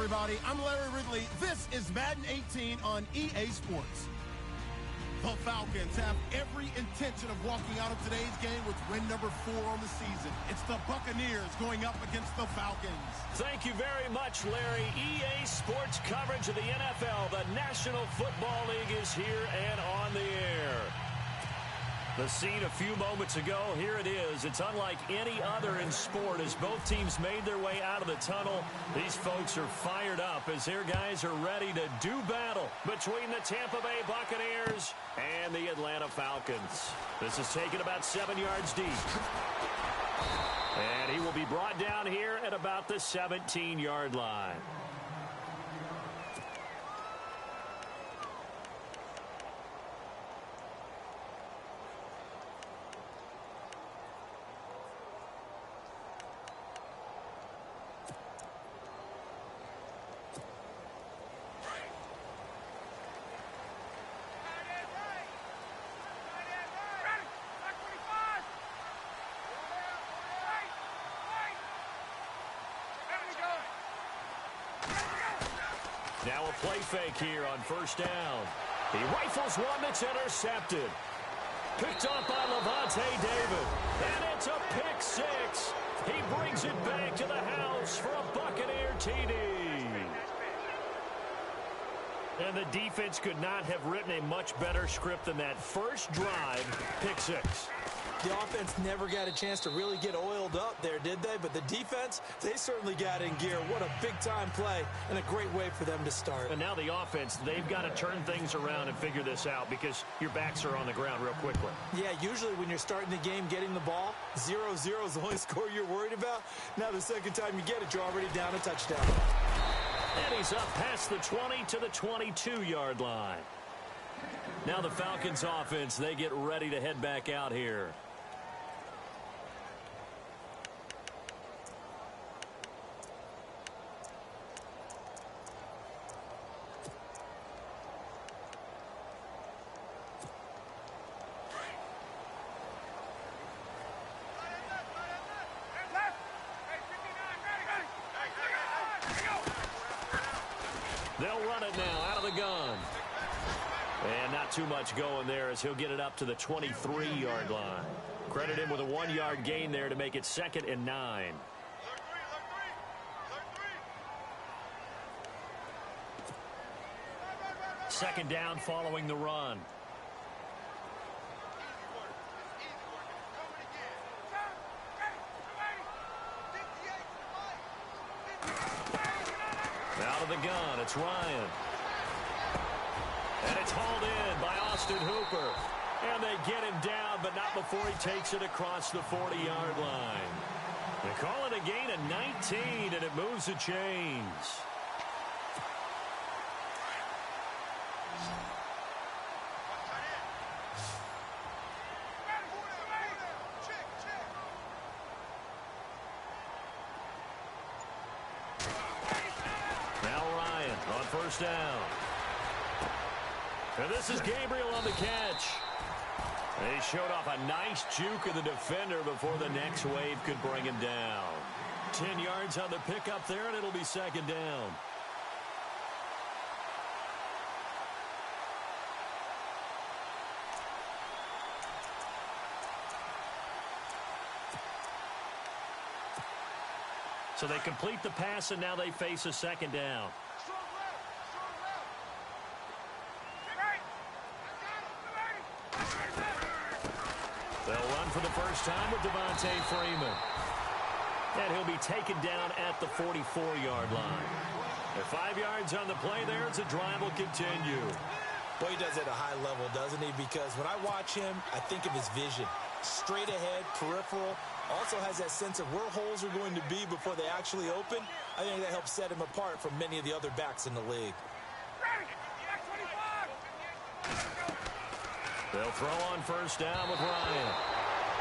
everybody. I'm Larry Ridley. This is Madden 18 on EA Sports. The Falcons have every intention of walking out of today's game with win number 4 on the season. It's the Buccaneers going up against the Falcons. Thank you very much, Larry. EA Sports coverage of the NFL. The National Football League is here and on the air. The scene a few moments ago, here it is. It's unlike any other in sport as both teams made their way out of the tunnel. These folks are fired up as their guys are ready to do battle between the Tampa Bay Buccaneers and the Atlanta Falcons. This is taken about 7 yards deep. And he will be brought down here at about the 17-yard line. Now a play fake here on first down. He rifles one that's intercepted. Picked up by Levante David. And it's a pick six. He brings it back to the house for a Buccaneer TD. And the defense could not have written a much better script than that. First drive, pick six. The offense never got a chance to really get oiled up there, did they? But the defense, they certainly got in gear. What a big-time play and a great way for them to start. And now the offense, they've got to turn things around and figure this out because your backs are on the ground real quickly. Yeah, usually when you're starting the game getting the ball, 0-0 is the only score you're worried about. Now the second time you get it, you're already down a touchdown. And he's up past the 20 to the 22-yard line. Now the Falcons offense, they get ready to head back out here. They'll run it now out of the gun. And not too much going there as he'll get it up to the 23-yard line. Credit him with a 1-yard gain there to make it 2nd and 9. Second down following the run. Out of the gun, it's Ryan. And it's hauled in by Austin Hooper. And they get him down, but not before he takes it across the 40-yard line. They call it a gain of 19, and it moves the chains. First down. And this is Gabriel on the catch. He showed off a nice juke of the defender before the next wave could bring him down. 10 yards on the pickup there, and it'll be second down. So they complete the pass, and now they face a second down. They'll run for the first time with Devontae Freeman. And he'll be taken down at the 44-yard line. At 5 yards on the play there, the drive will continue. Well, he does it at a high level, doesn't he? Because when I watch him, I think of his vision. Straight ahead, peripheral. Also has that sense of where holes are going to be before they actually open. I think that helps set him apart from many of the other backs in the league. They'll throw on first down with Ryan.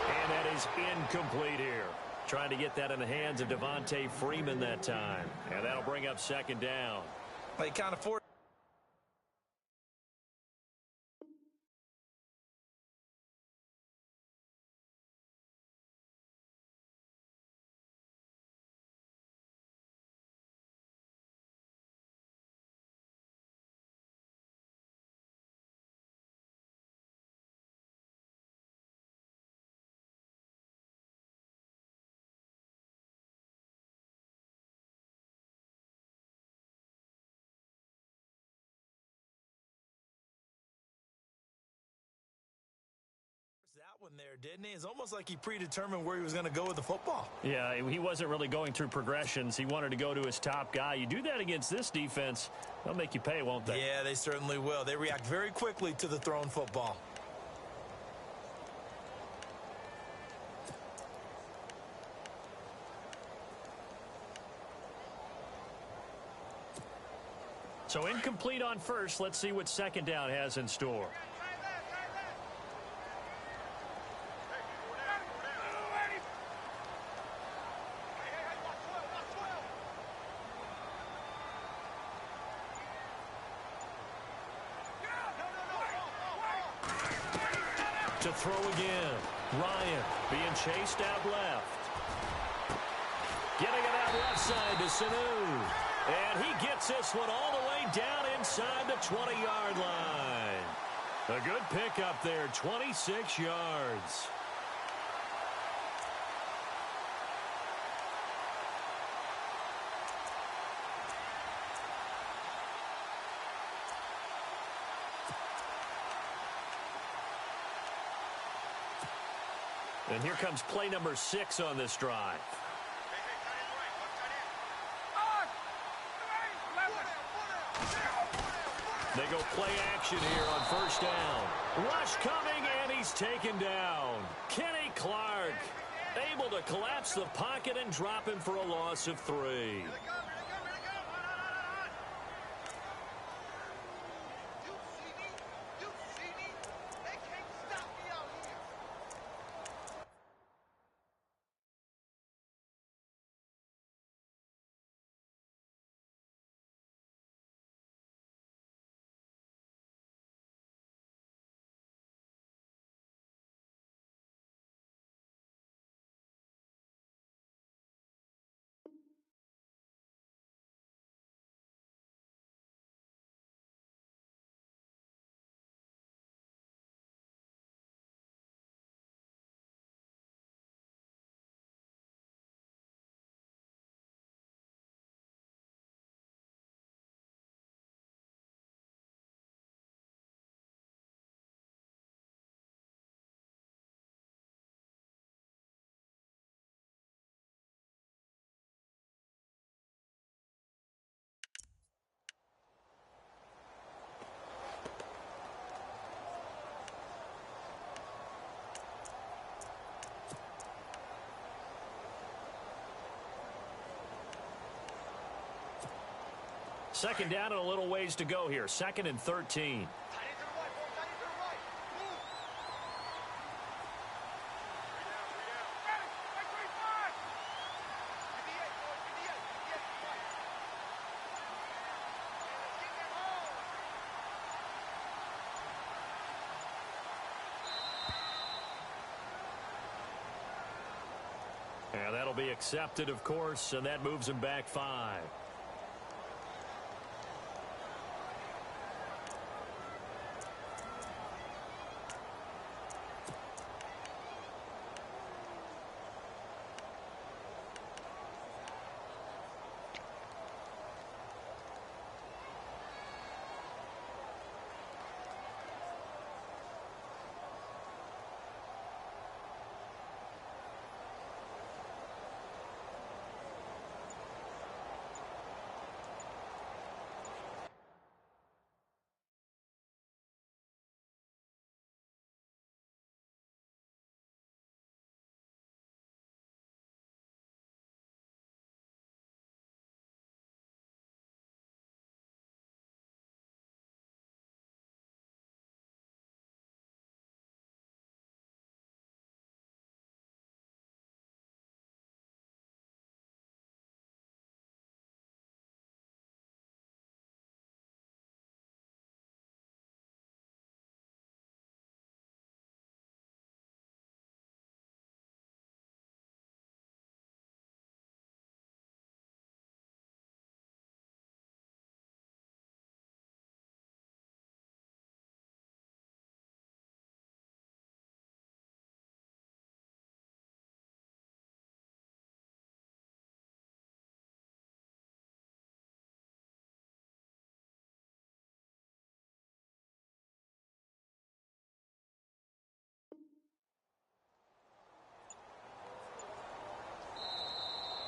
And that is incomplete here. Trying to get that in the hands of Devontae Freeman that time. And that'll bring up second down. They kind of forced one there, didn't he? It's almost like he predetermined where he was going to go with the football. Yeah, he wasn't really going through progressions. He wanted to go to his top guy. You do that against this defense, they'll make you pay, won't they? Yeah, they certainly will. They react very quickly to the thrown football. So incomplete on first. Let's see what second down has in store. To throw again. Ryan being chased out left. Getting it out left side to Sanu. And he gets this one all the way down inside the 20-yard line. A good pickup there, 26 yards. And here comes play number 6 on this drive. They go play action here on first down. Rush coming, and he's taken down. Kenny Clark able to collapse the pocket and drop him for a loss of 3. Second down and a little ways to go here. 2nd and 13. And that'll be accepted, of course, and that moves him back 5.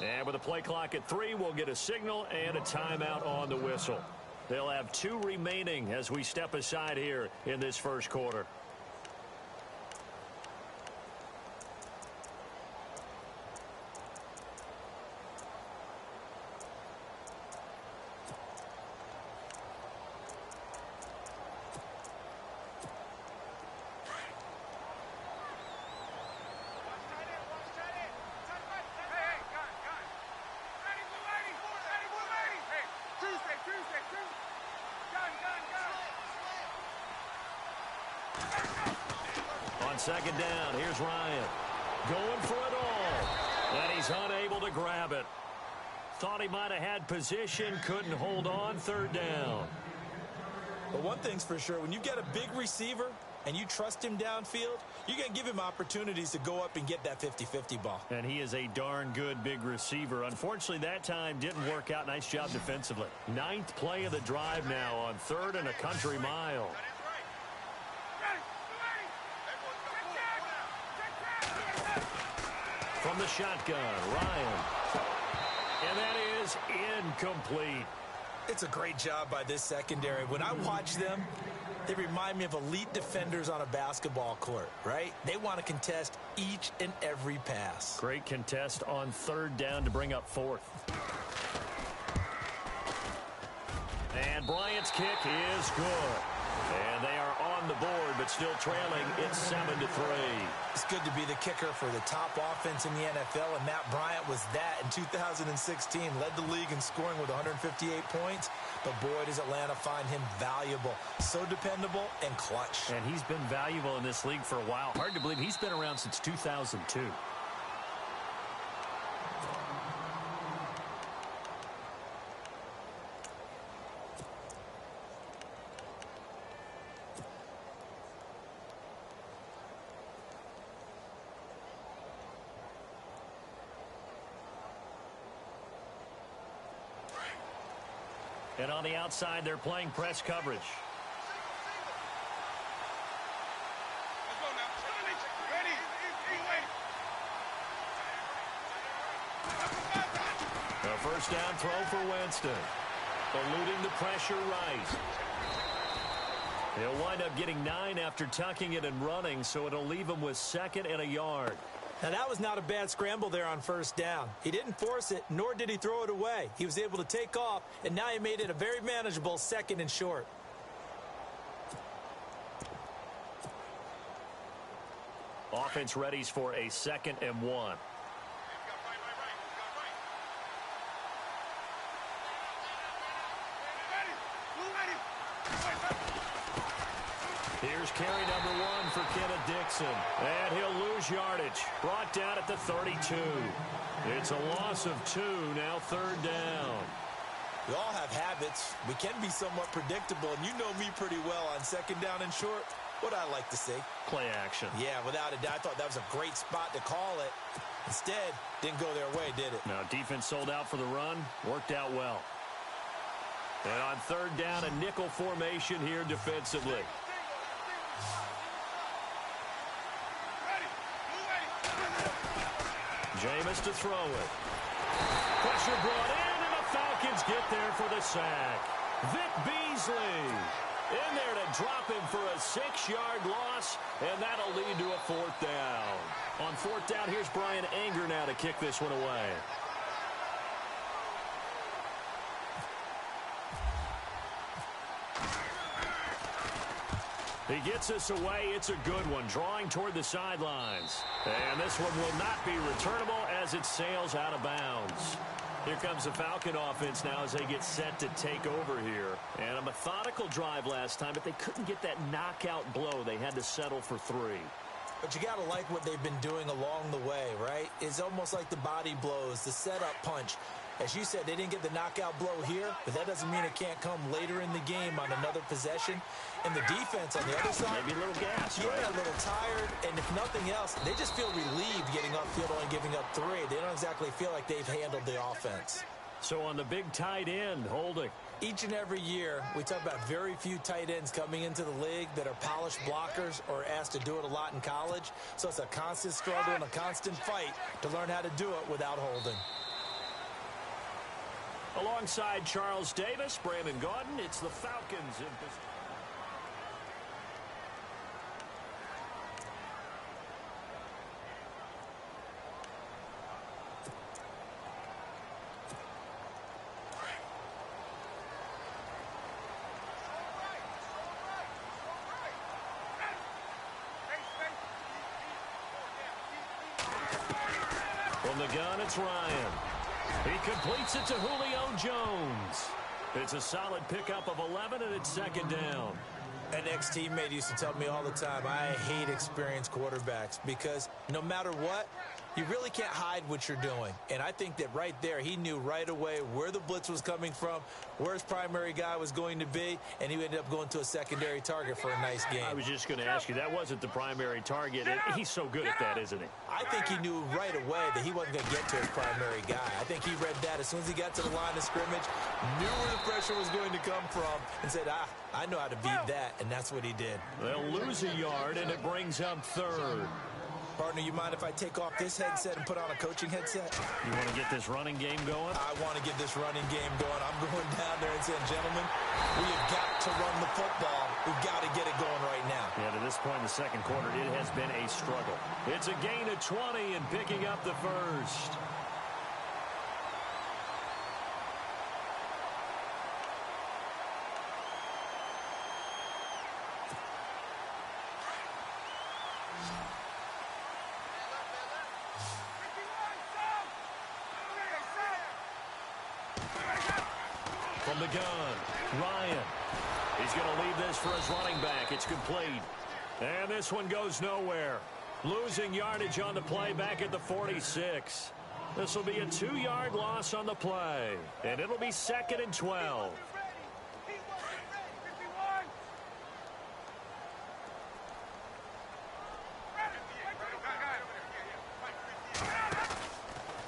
And with a play clock at 3, we'll get a signal and a timeout on the whistle. They'll have 2 remaining as we step aside here in this first quarter. On second down, here's Ryan. Going for it all. And he's unable to grab it. Thought he might have had position, couldn't hold on. Third down. But one thing's for sure, when you get a big receiver and you trust him downfield, you're going to give him opportunities to go up and get that 50-50 ball. And he is a darn good big receiver. Unfortunately, that time didn't work out. Nice job defensively. 9th play of the drive now on 3rd and a country mile. From the shotgun, Ryan. And that is incomplete. It's a great job by this secondary. When I watch them, they remind me of elite defenders on a basketball court, right? They want to contest each and every pass. Great contest on 3rd down to bring up 4th. And Bryant's kick is good. And they are on the board, but still trailing. It's 7-3. It's good to be the kicker for the top offense in the NFL, and Matt Bryant was that in 2016. Led the league in scoring with 158 points, but boy, does Atlanta find him valuable. So dependable and clutch. And he's been valuable in this league for a while. Hard to believe he's been around since 2002. And on the outside, they're playing press coverage. A first down throw for Winston. Eluding the pressure right. He'll wind up getting 9 after tucking it and running, so it'll leave him with 2nd and a yard. Now, that was not a bad scramble there on first down. He didn't force it, nor did he throw it away. He was able to take off, and now he made it a very manageable 2nd and short. Offense readies for a 2nd and 1. Here's carry number 1 for Kenneth Dixon. And he'll lose yardage. Brought down at the 32. It's a loss of 2, now 3rd down. We all have habits. We can be somewhat predictable, and you know me pretty well on 2nd down and short. What I like to see. Play action. Yeah, without a doubt. I thought that was a great spot to call it. Instead, didn't go their way, did it? Now, defense sold out for the run. Worked out well. And on 3rd down, a nickel formation here defensively. Jameis to throw it. Pressure brought in, and the Falcons get there for the sack. Vic Beasley in there to drop him for a 6-yard loss, and that'll lead to a 4th down. On 4th down, here's Brian Anger now to kick this one away. He gets us away. It's a good one, drawing toward the sidelines. And this one will not be returnable as it sails out of bounds. Here comes the Falcon offense now as they get set to take over here. And a methodical drive last time, but they couldn't get that knockout blow. They had to settle for 3. But you got to like what they've been doing along the way, right? It's almost like the body blows, the setup punch. As you said, they didn't get the knockout blow here, but that doesn't mean it can't come later in the game on another possession. And the defense on the other side, maybe a little gas, yeah, right? A little tired. And if nothing else, they just feel relieved getting upfield, only giving up 3. They don't exactly feel like they've handled the offense. So on the big tight end, holding. Each and every year, we talk about very few tight ends coming into the league that are polished blockers or asked to do it a lot in college. So it's a constant struggle and a constant fight to learn how to do it without holding. Alongside Charles Davis, Brandon Gaudin, it's the Falcons in position. From the gun, it's Ryan. He completes it to Julio Jones. It's a solid pickup of 11, and it's second down. An ex-teammate used to tell me all the time, I hate experienced quarterbacks because no matter what, you really can't hide what you're doing. And I think that right there, he knew right away where the blitz was coming from, where his primary guy was going to be, and he ended up going to a secondary target for a nice game. I was just going to ask you, that wasn't the primary target. He's so good at that, isn't he? I think he knew right away that he wasn't going to get to his primary guy. I think he read that as soon as he got to the line of scrimmage, knew where the pressure was going to come from, and said, I know how to beat that, and that's what he did. They'll lose a yard, and it brings up third. Partner, you mind if I take off this headset and put on a coaching headset? You want to get this running game going? I want to get this running game going. I'm going down there and saying, gentlemen, we have got to run the football. We've got to get it going right now. Yeah, to this point in the second quarter, it has been a struggle. It's a gain of 20 and picking up the first. From the gun, Ryan. He's going to leave this for his running back. It's complete. And this one goes nowhere. Losing yardage on the play back at the 46. This will be a 2-yard loss on the play. And it'll be 2nd and 12.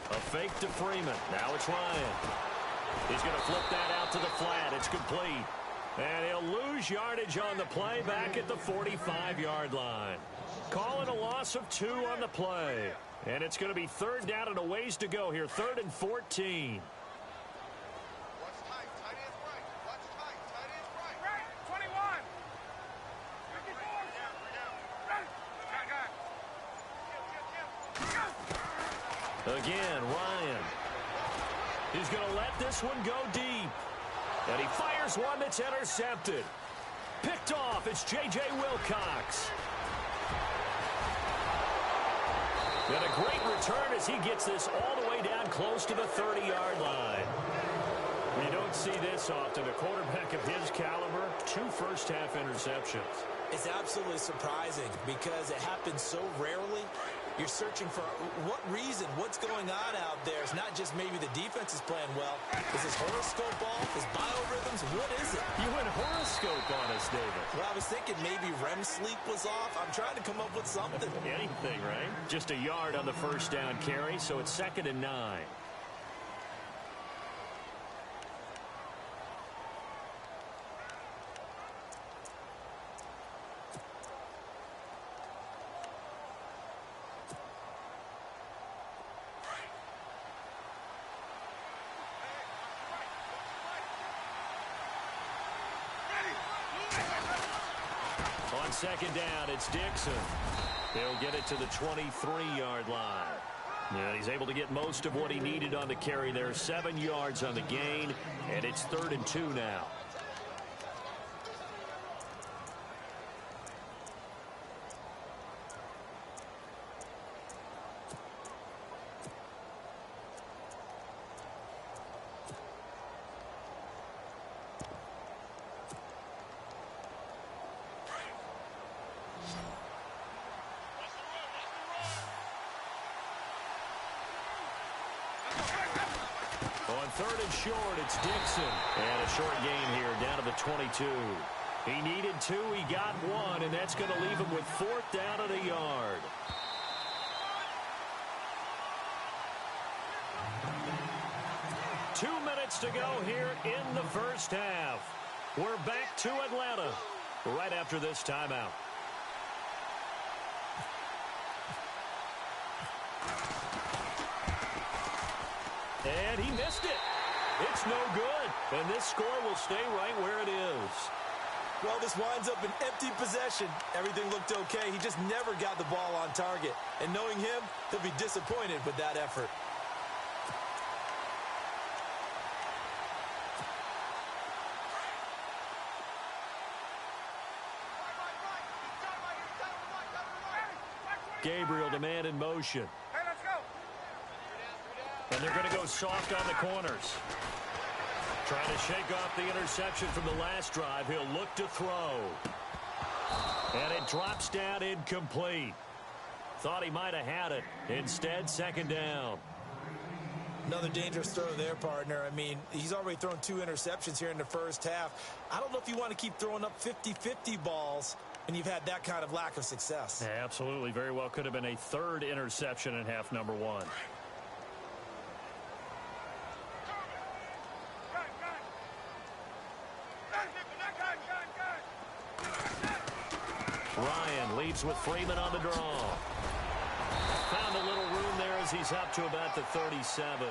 A fake to Freeman. Now it's Ryan. He's going to flip that out to the flat. It's complete. And he'll lose yardage on the play back at the 45-yard line. Calling a loss of 2 on the play. And it's going to be 3rd down and a ways to go here. 3rd and 14. Again, Ryan. He's going to let this one go deep. And he fires one that's intercepted. Picked off. It's J.J. Wilcox. And a great return as he gets this all the way down close to the 30-yard line. You don't see this often. A quarterback of his caliber, 2 first-half interceptions. It's absolutely surprising because it happens so rarely. You're searching for what reason, what's going on out there. It's not just maybe the defense is playing well. Is this horoscope off? Is biorhythms? What is it? You went horoscope on us, David. Well, I was thinking maybe REM sleep was off. I'm trying to come up with something. Anything, right? Just a yard on the first down carry, so it's 2nd and 9. On 2nd down, it's Dixon. He'll get it to the 23-yard line. Yeah, he's able to get most of what he needed on the carry there. 7 yards on the gain, and it's 3rd and 2 now. On 3rd and short, it's Dixon. And a short gain here, down to the 22. He needed 2, he got 1, and that's going to leave him with 4th down and a yard. Two minutes to go here in the first half. We're back to Atlanta right after this timeout. And he missed it. It's no good, and this score will stay right where it is. Well, this winds up an empty possession. Everything looked okay. He just never got the ball on target. And knowing him, he'll be disappointed with that effort. Gabriel, the man in motion. Hey, let's go. And they're going to go soft on the corners. Trying to shake off the interception from the last drive. He'll look to throw. And it drops down incomplete. Thought he might have had it. Instead, second down. Another dangerous throw there, partner. I mean, he's already thrown 2 interceptions here in the first half. I don't know if you want to keep throwing up 50-50 balls when you've had that kind of lack of success. Yeah, absolutely. Very well could have been a 3rd interception in half number 1. Ryan leads with Freeman on the draw. Found a little room there as he's up to about the 37.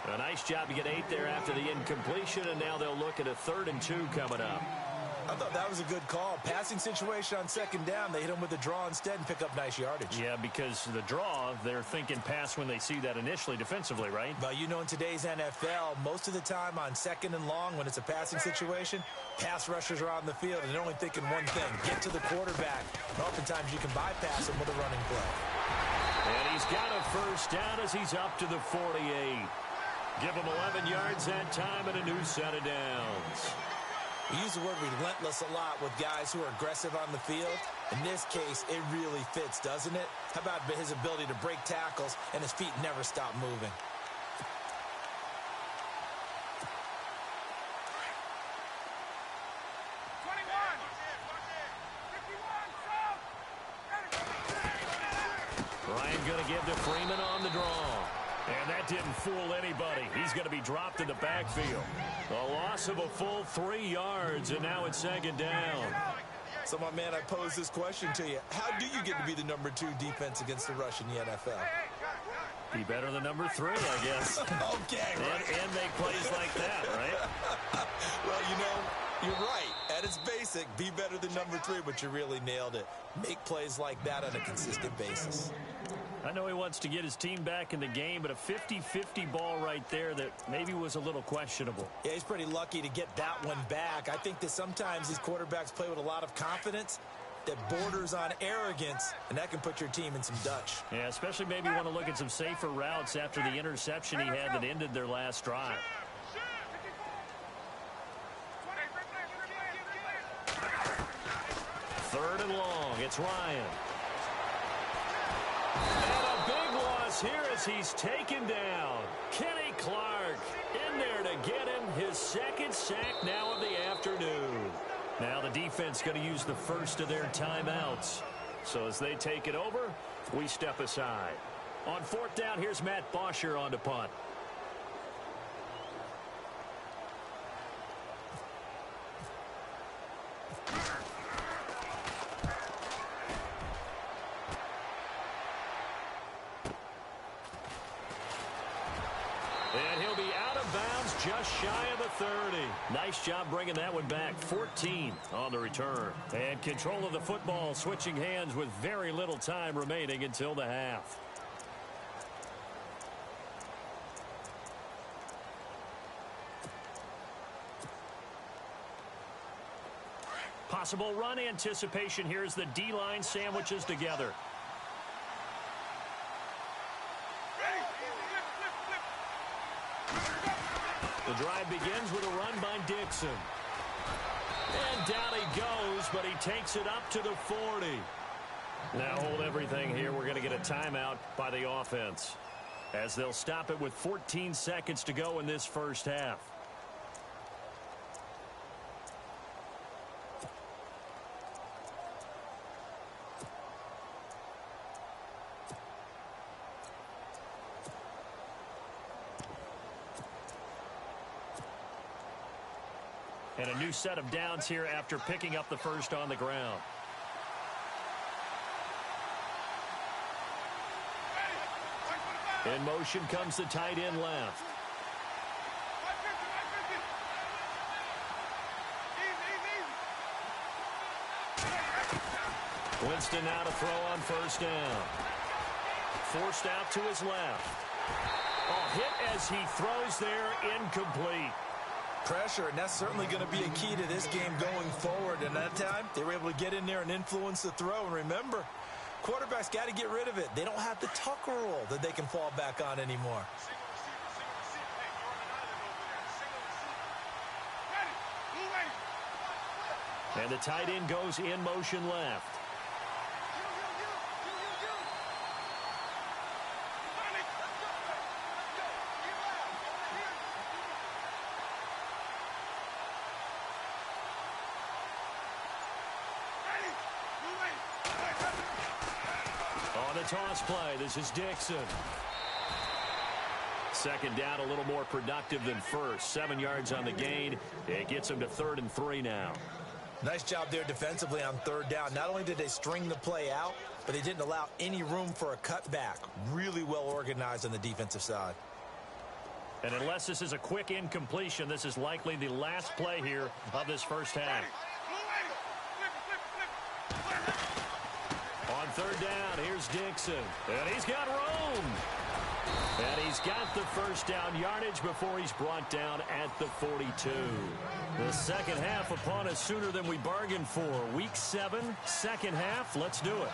A nice job to get 8 there after the incompletion, and now they'll look at a 3rd and 2 coming up. I thought that was a good call. Passing situation on second down. They hit him with the draw instead and pick up nice yardage. Yeah, because the draw, they're thinking pass when they see that initially defensively, right? Well, you know, in today's NFL, most of the time on second and long, when it's a passing situation, pass rushers are on the field, and they're only thinking one thing, get to the quarterback. And oftentimes you can bypass him with a running play. And he's got a first down as he's up to the 48. Give him 11 yards that time and a new set of downs. We use the word relentless a lot with guys who are aggressive on the field. In this case, it really fits, doesn't it? How about his ability to break tackles and his feet never stop moving? Ryan going to give to Freeman on the draw. And that didn't fool anybody. He's going to be dropped in the backfield. A loss of a full 3 yards, and now it's second down. So, my man, I pose this question to you. How do you get to be the number 2 defense against the rush in the NFL? Be better than number 3, I guess. Okay, right. And make plays like that, right? Well, you know, you're right. At its basic, be better than number 3, but you really nailed it. Make plays like that on a consistent basis. I know he wants to get his team back in the game, but a 50-50 ball right there that maybe was a little questionable. Yeah, he's pretty lucky to get that one back. I think that sometimes these quarterbacks play with a lot of confidence that borders on arrogance, and that can put your team in some Dutch. Yeah, especially maybe want to look at some safer routes after the interception he had that ended their last drive. Third and long, it's Ryan. And a big loss here as he's taken down. Kenny Clark in there to get him his 2nd sack now of the afternoon. Now the defense going to use the first of their timeouts. So as they take it over, we step aside. On 4th down, here's Matt Bosher on to punt. And he'll be out of bounds just shy of the 30. Nice job bringing that one back. 14 on the return. And control of the football switching hands with very little time remaining until the half. Possible run anticipation here as the D-line sandwiches together. The drive begins with a run by Dixon. And down he goes, but he takes it up to the 40. Now hold everything here. We're going to get a timeout by the offense, as they'll stop it with 14 seconds to go in this first half. And a new set of downs here after picking up the first on the ground. In motion comes the tight end left. Winston now to throw on first down. Forced out to his left. Oh, hit as he throws there, incomplete. Pressure, and that's certainly going to be a key to this game going forward. And that time, they were able to get in there and influence the throw. And remember, quarterbacks got to get rid of it. They don't have the Tucker rule that they can fall back on anymore. And the tight end goes in motion left. On the toss play, this is Dixon. Second down, a little more productive than first. 7 yards on the gain. It gets him to 3rd and 3 now. Nice job there defensively on 3rd down. Not only did they string the play out, but they didn't allow any room for a cutback. Really well organized on the defensive side. And unless this is a quick incompletion, this is likely the last play here of this first half. On 3rd down, here's Dixon. And he's got room. And he's got the first down yardage before he's brought down at the 42. The second half upon us sooner than we bargained for. Week 7, second half. Let's do it.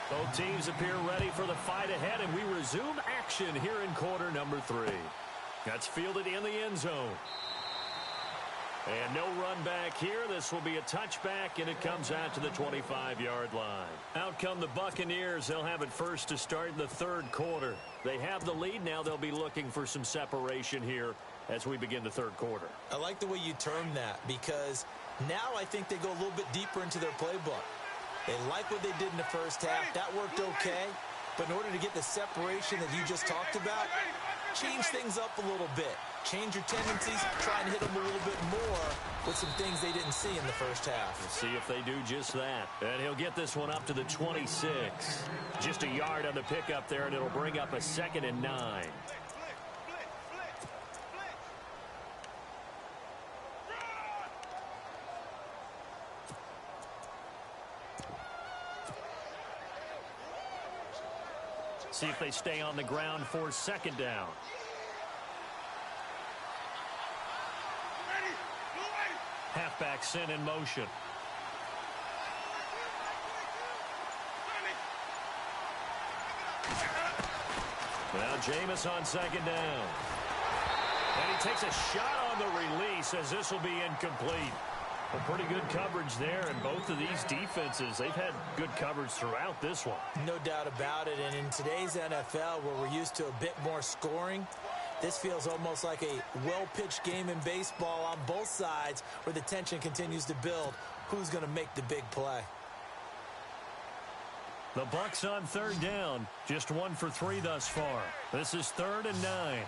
Both teams appear ready for the fight ahead, and we resume action here in quarter number 3. That's fielded in the end zone. And no run back here. This will be a touchback, and it comes out to the 25-yard line. Out come the Buccaneers. They'll have it first to start the 3rd quarter. They have the lead. Now they'll be looking for some separation here as we begin the 3rd quarter. I like the way you term that, because now I think they go a little bit deeper into their playbook. They like what they did in the first half. That worked okay. But in order to get the separation that you just talked about, change things up a little bit. Change your tendencies, try and hit them a little bit more with some things they didn't see in the first half. We'll see if they do just that. And he'll get this one up to the 26. Just a yard on the pickup there, and it'll bring up a 2nd and 9. See if they stay on the ground for 2nd down. Halfback sent in motion. Now Jameis on 2nd down. And he takes a shot on the release as this will be incomplete. A pretty good coverage there, and both of these defenses, they've had good coverage throughout this one. No doubt about it, and in today's NFL, where we're used to a bit more scoring, this feels almost like a well-pitched game in baseball on both sides where the tension continues to build. Who's going to make the big play? The Bucs on 3rd down. Just 1 for 3 thus far. This is 3rd and 9.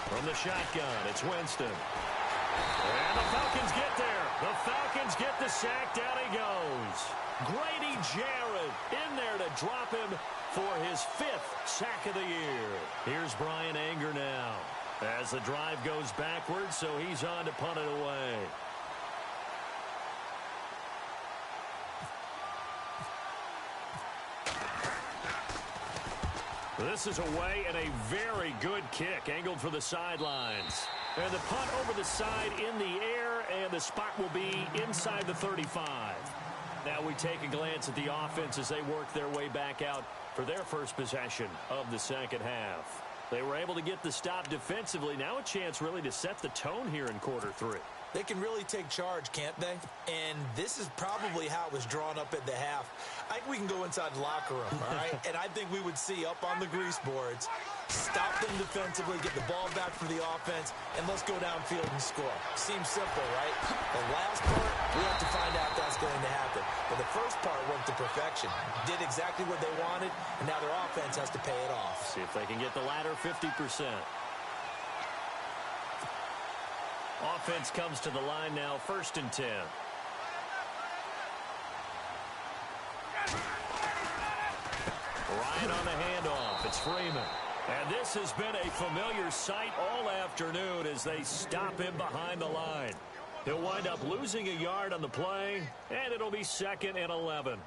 From the shotgun, it's Winston. And the Falcons get there. The Falcons get the sack. Down he goes. Grady Jarrett in there to drop him for his 5th sack of the year. Here's Brian Anger now as the drive goes backwards, so he's on to punt it away. This is away, and a very good kick angled for the sidelines. And the punt over the side in the air, and the spot will be inside the 35. Now we take a glance at the offense as they work their way back out for their first possession of the second half. They were able to get the stop defensively. Now a chance really to set the tone here in quarter 3. They can really take charge, can't they? And this is probably how it was drawn up at the half. I think we can go inside the locker room, all right? And I think we would see up on the grease boards, stop them defensively, get the ball back for the offense, and let's go downfield and score. Seems simple, right? The last part, we have to find out that's going to happen. But the first part worked to perfection. Did exactly what they wanted, and now their offense has to pay it off. See if they can get the latter 50%. Offense comes to the line now, 1st and 10. Ryan on the handoff. It's Freeman. And this has been a familiar sight all afternoon as they stop him behind the line. He'll wind up losing a yard on the play, and it'll be 2nd and 11.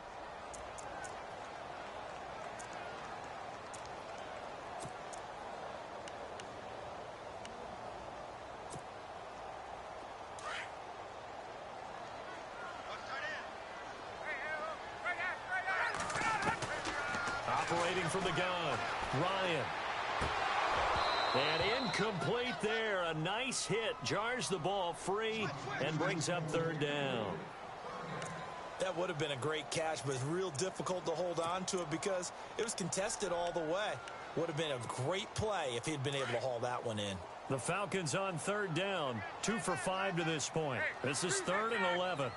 Operating from the gun, Ryan. And incomplete there. A nice hit. Jars the ball free and brings up 3rd down. That would have been a great catch, but it's real difficult to hold on to it because it was contested all the way. Would have been a great play if he'd been able to haul that one in. The Falcons on 3rd down. 2 for 5 to this point. This is 3rd and 11.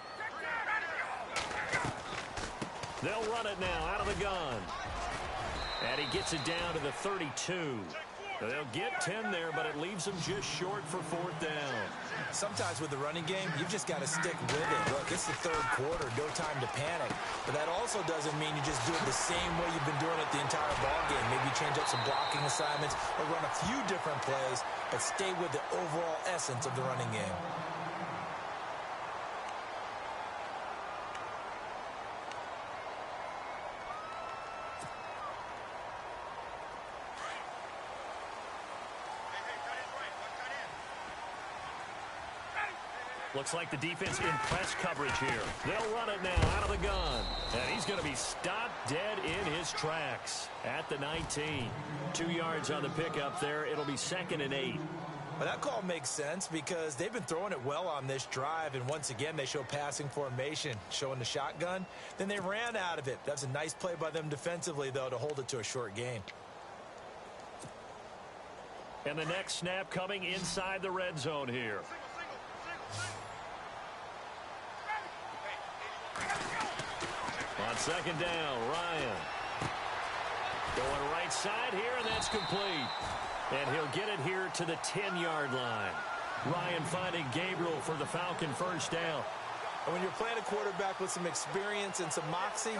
They'll run it now out of the gun. And he gets it down to the 32. They'll get 10 there, but it leaves them just short for 4th down. Sometimes with the running game, you've just got to stick with it. Look, it's the 3rd quarter, no time to panic. But that also doesn't mean you just do it the same way you've been doing it the entire ball game. Maybe change up some blocking assignments or run a few different plays, but stay with the overall essence of the running game. Looks like the defense in press coverage here. They'll run it now out of the gun. And he's going to be stopped dead in his tracks at the 19. 2 yards on the pickup there. It'll be 2nd and 8. Well, that call makes sense because they've been throwing it well on this drive. And once again, they show passing formation, showing the shotgun. Then they ran out of it. That's a nice play by them defensively, though, to hold it to a short gain. And the next snap coming inside the red zone here. On 2nd down, Ryan. Going right side here, and that's complete. And he'll get it here to the 10-yard line. Ryan finding Gabriel for the Falcon 1st down. And when you're playing a quarterback with some experience and some moxie,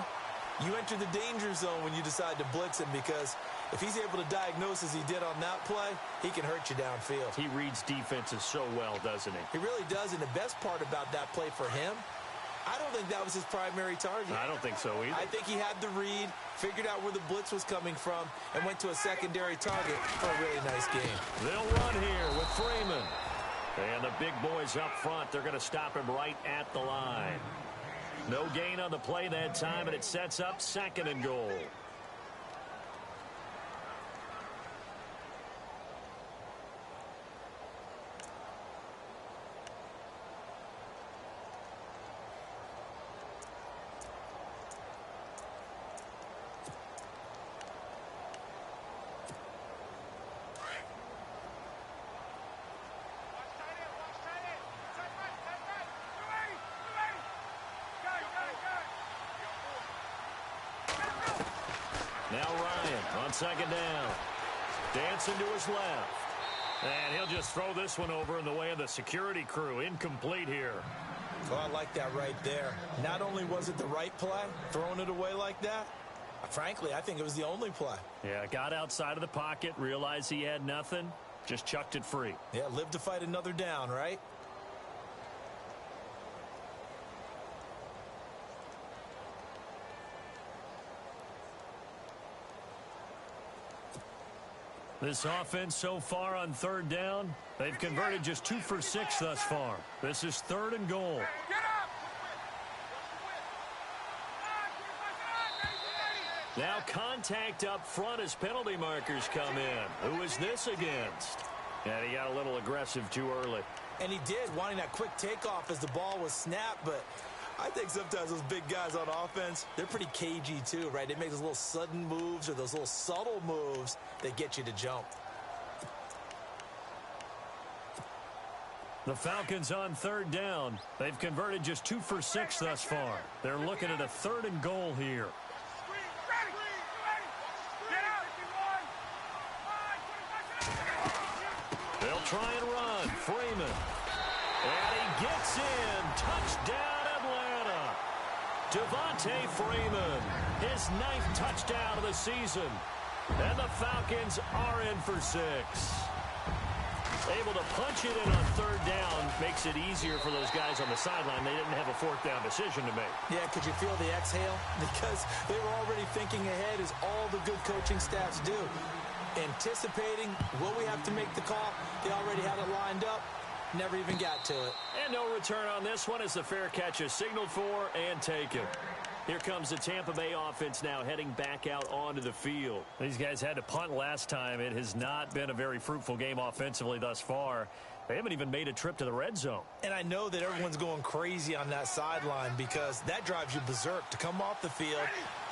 you enter the danger zone when you decide to blitz him because if he's able to diagnose as he did on that play, he can hurt you downfield. He reads defenses so well, doesn't he? He really does, and the best part about that play for him, I don't think that was his primary target. I don't think so either. I think he had the read, figured out where the blitz was coming from, and went to a secondary target for a really nice game. They'll run here with Freeman. And the big boys up front, they're going to stop him right at the line. No gain on the play that time, and it sets up 2nd and goal. Now Ryan on 2nd down. Dancing to his left. And he'll just throw this one over in the way of the security crew. Incomplete here. Oh, I like that right there. Not only was it the right play, throwing it away like that, frankly, I think it was the only play. Yeah, got outside of the pocket, realized he had nothing, just chucked it free. Yeah, live to fight another down, right? This offense so far on 3rd down, they've converted just 2 for 6 thus far. This is 3rd and goal. Now contact up front as penalty markers come in. Who is this against? And he got a little aggressive too early. And he did, wanting that quick takeoff as the ball was snapped, but I think sometimes those big guys on offense, they're pretty cagey too, right? They make those little sudden moves or those little subtle moves that get you to jump. The Falcons on 3rd down. They've converted just 2 for 6 thus far. They're looking at a 3rd and goal here. They'll try and run. Freeman. And he gets in. Touchdown, Atlanta. Devontae Freeman. His 9th touchdown of the season. And the Falcons are in for 6. Able to punch it in on third down. Makes it easier for those guys on the sideline. They didn't have a fourth down decision to make. Yeah, could you feel the exhale? Because they were already thinking ahead, as all the good coaching staffs do. Anticipating, will we have to make the call? They already had it lined up. Never even got to it. And no return on this one as the fair catch is signaled for and taken. Here comes the Tampa Bay offense now heading back out onto the field. These guys had to punt last time. It has not been a very fruitful game offensively thus far. They haven't even made a trip to the red zone. And I know that everyone's going crazy on that sideline because that drives you berserk to come off the field,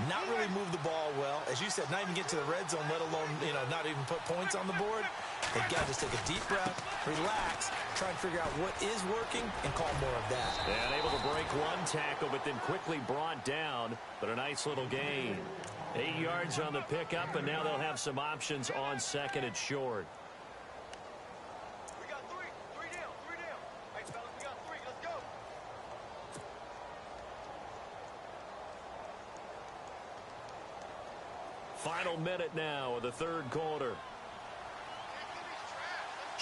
not really move the ball well. As you said, not even get to the red zone, let alone, not even put points on the board. They've got to just take a deep breath, relax, try and figure out what is working, and call more of that. And able to break one tackle, but then quickly brought down. But a nice little gain. 8 yards on the pickup, and now they'll have some options on second and short. We got three. Three down. Hey, fellas, we got three. Let's go. Final minute now of the third quarter.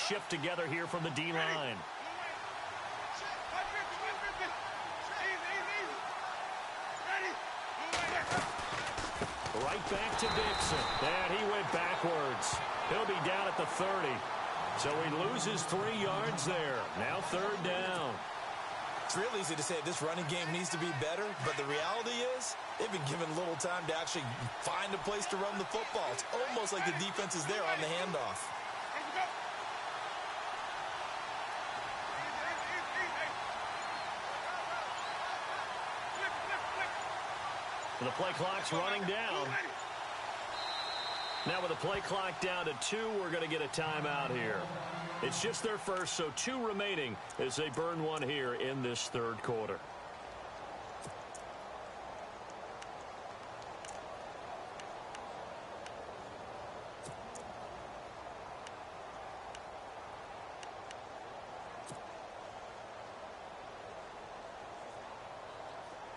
Shift together here from the D-line. Right back to Dixon. And he went backwards. He'll be down at the 30. So he loses 3 yards there. Now third down. It's real easy to say this running game needs to be better, but the reality is they've been given little time to actually find a place to run the football. It's almost like the defense is there on the handoff. The play clock's running down. Now with the play clock down to 2, we're going to get a timeout here. It's just their first, so 2 remaining as they burn one here in this third quarter.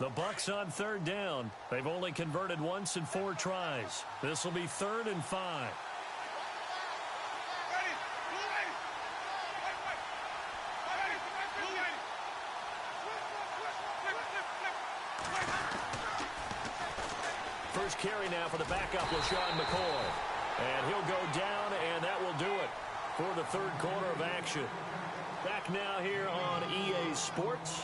The Bucs on third down. They've only converted once in 4 tries. This will be 3rd and 5. First carry now for the backup, LaShawn McCoy. And he'll go down, and that will do it for the third quarter of action. Back now here on EA Sports.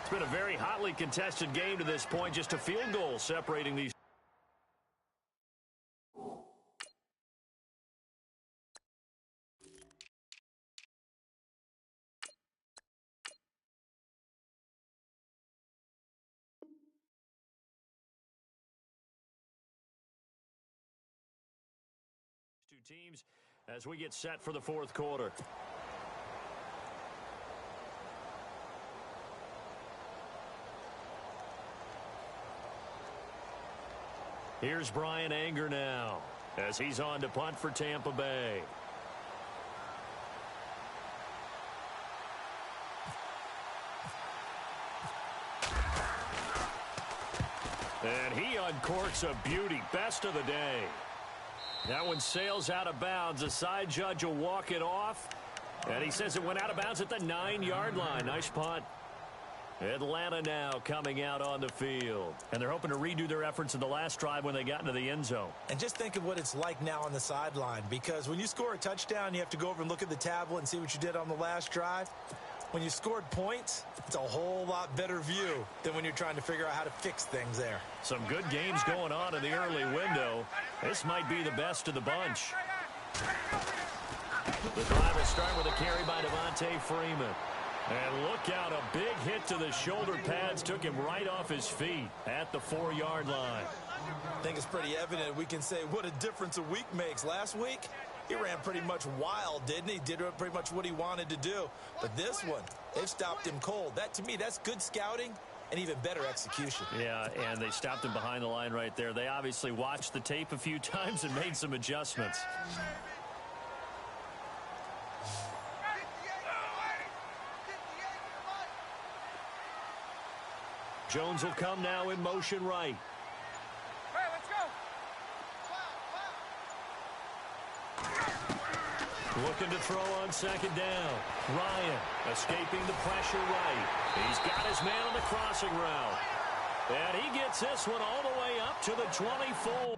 It's been a very hotly contested game to this point. Just a field goal separating these two teams as we get set for the fourth quarter. Here's Brian Anger now as he's on to punt for Tampa Bay. And he uncorks a beauty. Best of the day. That one sails out of bounds. The side judge will walk it off. And he says it went out of bounds at the 9-yard line. Nice punt. Atlanta now coming out on the field. And they're hoping to redo their efforts in the last drive when they got into the end zone. And just think of what it's like now on the sideline, because when you score a touchdown, you have to go over and look at the tablet and see what you did on the last drive. When you scored points, it's a whole lot better view than when you're trying to figure out how to fix things there. Some good games going on in the early window. This might be the best of the bunch. The drive will start with a carry by Devontae Freeman. And look out, a big hit to the shoulder pads took him right off his feet at the 4-yard line. I think it's pretty evident we can say what a difference a week makes. Last week, he ran pretty much wild, didn't he? Did pretty much what he wanted to do. But this one, they've stopped him cold. That, to me, that's good scouting and even better execution. Yeah, and they stopped him behind the line right there. They obviously watched the tape a few times and made some adjustments. Jones will come now in motion right. Hey, let's go. Looking to throw on second down. Ryan escaping the pressure right. He's got his man on the crossing route. And he gets this one all the way up to the 24.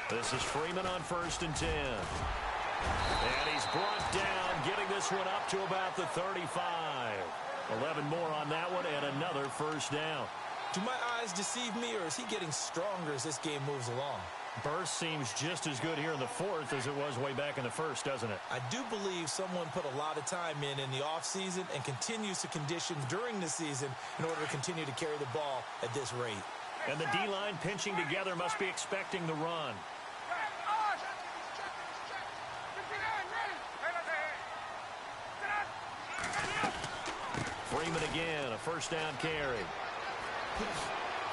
This is Freeman on 1st and 10. And he's brought down, getting this one up to about the 35. 11 more on that one and another first down. Do my eyes deceive me, or is he getting stronger as this game moves along? Burst seems just as good here in the 4th as it was way back in the 1st, doesn't it? I do believe someone put a lot of time in the offseason and continues to condition during the season in order to continue to carry the ball at this rate. And the D-line pinching together must be expecting the run. Freeman again, a first down carry.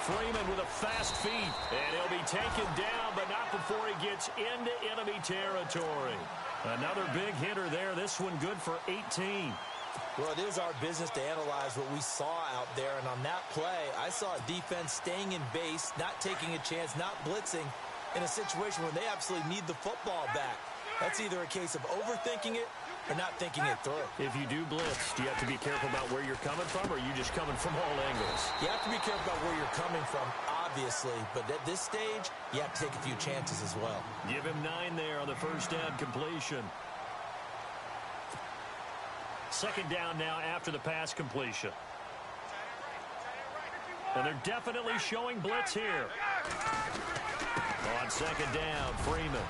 Freeman with a fast feet, and he'll be taken down, but not before he gets into enemy territory. Another big hitter there. This one good for 18. Well, it is our business to analyze what we saw out there, and on that play, I saw a defense staying in base, not taking a chance, not blitzing in a situation where they absolutely need the football back. That's either a case of overthinking it or not thinking it through. If you do blitz, do you have to be careful about where you're coming from, or are you just coming from all angles? You have to be careful about where you're coming from, obviously, but at this stage, you have to take a few chances as well. Give him 9 there on the first down completion. Second down now after the pass completion. And they're definitely showing blitz here. On second down, Freeman.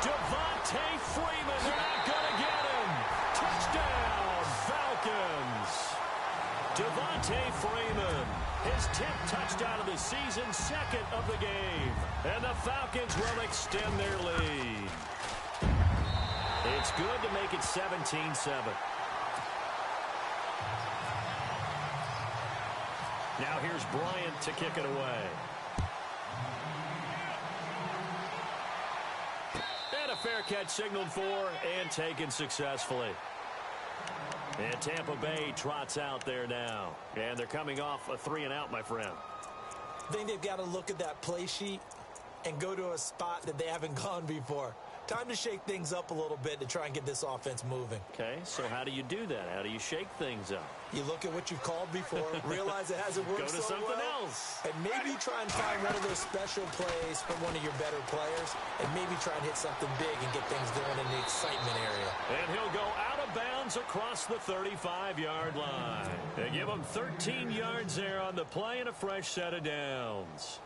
Devontae Freeman, they're not going to get him. Touchdown, Falcons. Devontae Freeman, his 10th touchdown of the season, 2nd of the game. And the Falcons will extend their lead. It's good to make it 17-7. Now here's Bryant to kick it away. And a fair catch signaled for and taken successfully. And Tampa Bay trots out there now. And they're coming off a 3-and-out, my friend. I think they've got to look at that play sheet and go to a spot that they haven't gone before. Time to shake things up a little bit to try and get this offense moving. Okay, so how do you do that? How do you shake things up? You look at what you've called before, realize it hasn't worked Go to so something well, else. and maybe try and find one of those special plays from one of your better players, and maybe try and hit something big and get things going in the excitement area. And he'll go out of bounds across the 35-yard line. They give him 13 yards there on the play and a fresh set of downs.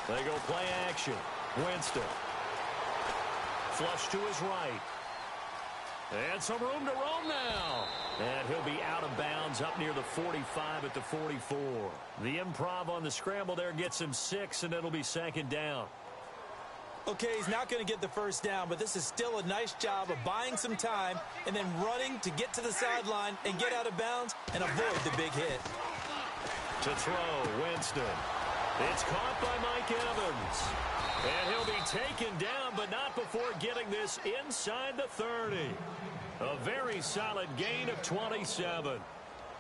They go play action. Winston. Flush to his right. And some room to roam now. And he'll be out of bounds up near the 45 at the 44. The improv on the scramble there gets him 6, and it'll be 2nd down. Okay, he's not going to get the first down, but this is still a nice job of buying some time and then running to get to the sideline and get out of bounds and avoid the big hit. To throw, Winston. It's caught by Mike Evans. And he'll be taken down, but not before getting this inside the 30. A very solid gain of 27.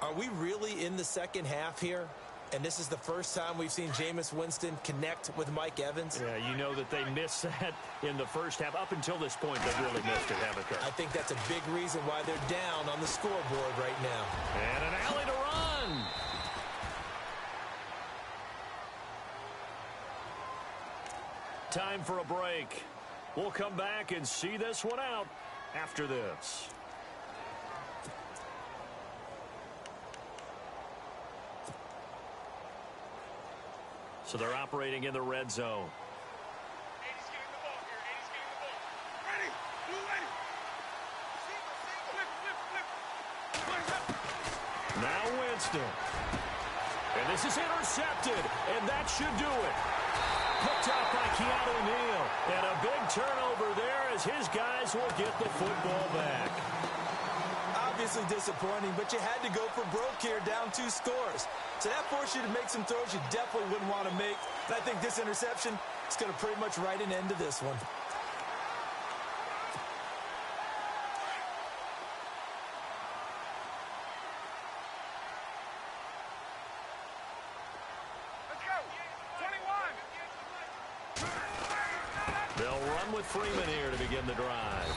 Are we really in the second half here? And this is the first time we've seen Jameis Winston connect with Mike Evans? Yeah, you know that they missed that in the first half. Up until this point, they've really missed it, haven't they? I think that's a big reason why they're down on the scoreboard right now. And an alley to run. Time for a break. We'll come back and see this one out after this. So they're operating in the red zone. 80's getting the ball here. 80's getting the ball. Ready. Blue ready. Flip. Now Winston. And this is intercepted. And that should do it. Picked up by Keanu Neal. And a big turnover there as his guys will get the football back. Obviously disappointing, but you had to go for broke here, down 2 scores. So that forced you to make some throws you definitely wouldn't want to make. And I think this interception is going to pretty much write an end to this one. Let's go. 21. They'll run with Freeman here to begin the drive.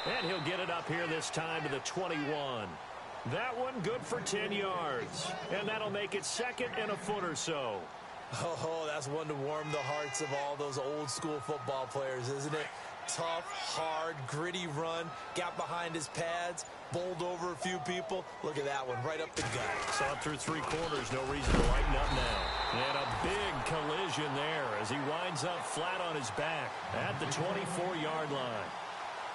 And he'll get it up here this time to the 21. That one good for 10 yards. And that'll make it 2nd and a foot or so. Oh, that's one to warm the hearts of all those old school football players, isn't it? Tough, hard, gritty run. Got behind his pads, bowled over a few people. Look at that one, right up the gut. Saw it through 3 quarters, no reason to lighten up now. And a big collision there as he winds up flat on his back at the 24-yard line.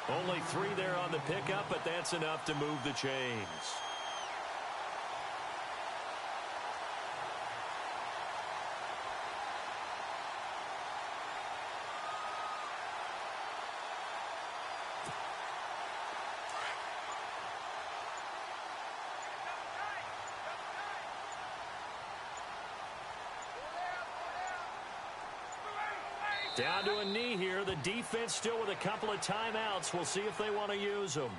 Only 3 there on the pickup, but that's enough to move the chains. Down to a knee here. The defense still with a couple of timeouts. We'll see if they want to use them.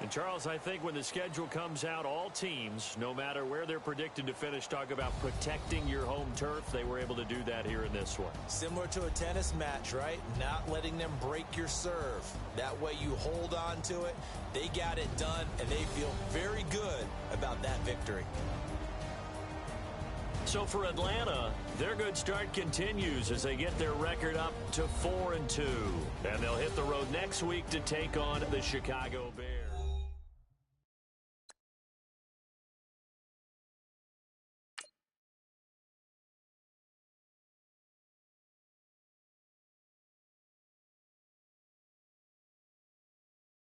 Charles, I think when the schedule comes out, all teams, no matter where they're predicted to finish, talk about protecting your home turf. They were able to do that here in this one. Similar to a tennis match, right? Not letting them break your serve. That way you hold on to it. They got it done, and they feel very good about that victory. So for Atlanta, their good start continues as they get their record up to 4-2. And they'll hit the road next week to take on the Chicago Bears.